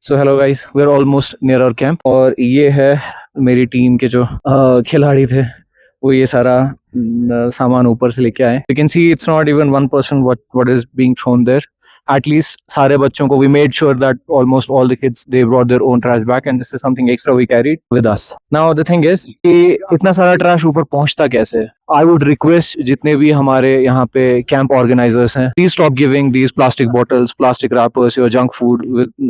So hello guys, we are almost near our camp और ये है मेरी टीम के जो खिलाड़ी थे, वो ये सारा सामान ऊपर से लेके आए। You can see it's not even 1% what is being thrown there. At least सारे बच्चों को we made sure that almost all the kids they brought their own trash bag and this is something extra we carried with us. Now the thing is कि इतना सारा trash ऊपर पहुंचता कैसे? I would request जितने भी हमारे यहाँ पे कैंप ऑर्गेनाइजर्स हैं, please stop giving these plastic bottles, plastic wrappers और junk food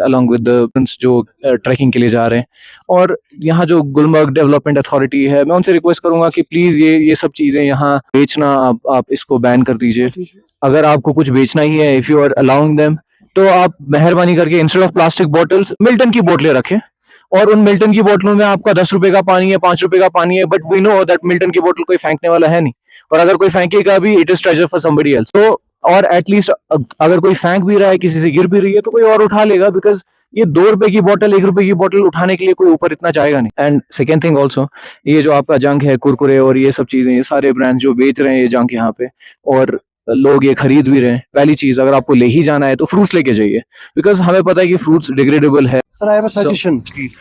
along with the जो ट्रैकिंग के लिए जा रहे हैं। और यहाँ जो गुलमर्ग डेवलपमेंट अथॉरिटी है, मैं उनसे रिक्वेस्ट करूंगा कि प्लीज ये सब चीजें यहाँ बेचना आप इसको बैन कर दीजिए। अगर आपको कुछ बेचना ही है, if you are allowing them, तो आप मेहरबानी करके instead of plastic bottles Milton की बोतलें रखें। और उन मिल्टन की बोतलों में आपका 10 रुपए का पानी है, 5 रुपए का पानी है, but we know that Milton की बोतल कोई फेंकने वाला है नहीं। और अगर कोई फेंकेगा भी, it is treasure for somebody else. तो और एटलीस्ट अगर कोई फेंक भी रहा है, किसी से गिर भी रही है, तो कोई और उठा लेगा, बिकॉज ये 2 रुपए की बोतल, 1 रुपए की बोतल उठाने के लिए कोई ऊपर इतना जाएगा नहीं। एंड सेकेंड थिंग ऑल्सो, ये जो आपका जंक है, कुरकुरे और ये सब चीजें, ये सारे ब्रांड्स जो बेच रहे हैं ये जंक यहाँ पे, और लोग ये खरीद भी रहे हैं। पहली चीज, अगर आपको ले ही जाना है तो फ्रूट्स लेके जाइए, बिकॉज हमें पता है कि फ्रूट्स डिग्रेडेबल है। Sir, I have a suggestion. please.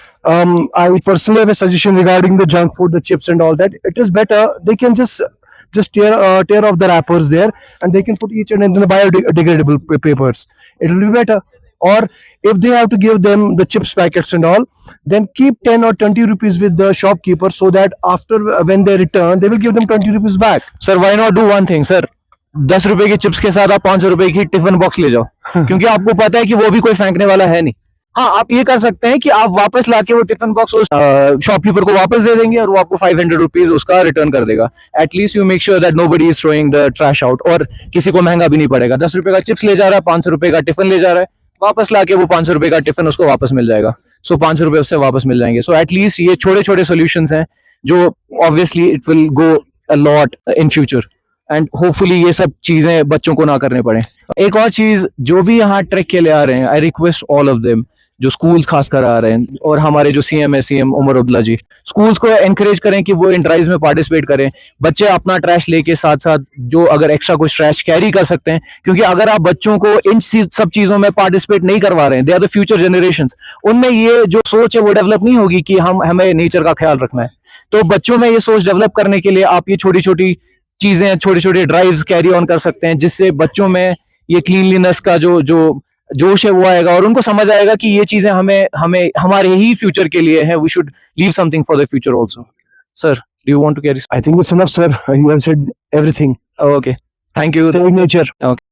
I personally have a suggestion regarding the junk food, the chips and all that. It is better they can just tear off the wrappers there, and they can put each and in the biodegradable papers. It will be better. Or if they have to give them the chips packets and all, then keep 10 or 20 rupees with the shopkeeper, so that after when they return, they will give them 20 rupees back. Sir, why not do one thing sir, 10 रुपए की chips के साथ आप 500 रुपए की tiffin box ले जाओ, क्योंकि आपको पता है कि वो भी कोई फेंकने वाला है नहीं। हाँ, आप ये कर सकते हैं कि आप वापस लाके वो टिफिन बॉक्स उस शॉपकीपर को वापस दे देंगे और वो आपको 500 रुपीज उसका रिटर्न कर देगा। At least you make sure that nobody is throwing the trash out, और किसी को महंगा भी नहीं पड़ेगा। 10 रुपए का चिप्स ले जा रहा है, 500 रुपए का टिफिन ले जा रहा है, वापस लाके वो 500 रुपए का टिफिन उसको वापस मिल जाएगा। सो 500 रुपए उससे वापस मिल जाएंगे। सो एटलीस्ट ये छोटे छोटे सोल्यूशंस हैं जो obviously it will go a lot in future, and hopefully ये सब चीजें बच्चों को ना करने पड़े। एक और चीज, जो भी यहाँ ट्रैक के लिए आ रहे हैं, I request all of them, जो स्कूल्स खासकर आ रहे हैं, और हमारे जो सीएम है, सीएम उमर अब्दुल्ला जी, स्कूल्स को एनकरेज करें कि वो इन ड्राइव्स में पार्टिसिपेट करें। बच्चे अपना ट्रैश लेके साथ साथ जो अगर एक्स्ट्रा कुछ ट्रैश कैरी कर सकते हैं, क्योंकि अगर आप बच्चों को इन सब चीजों में पार्टिसिपेट नहीं करवा रहे हैं, they are the future generations, उनमें ये जो सोच है वो डेवलप नहीं होगी कि हमें नेचर का ख्याल रखना है। तो बच्चों में ये सोच डेवलप करने के लिए आप ये छोटी छोटी चीजें, छोटे छोटे ड्राइव्स कैरी ऑन कर सकते हैं, जिससे बच्चों में ये क्लीनलीनेस का जो जो जोश है वो आएगा, और उनको समझ आएगा कि ये चीजें हमें हमें हमारे ही फ्यूचर के लिए है। We should leave something for the future also. Sir, do you want to carry? I think it's enough, sir. You have said everything. Okay, thank you. Save nature. Okay.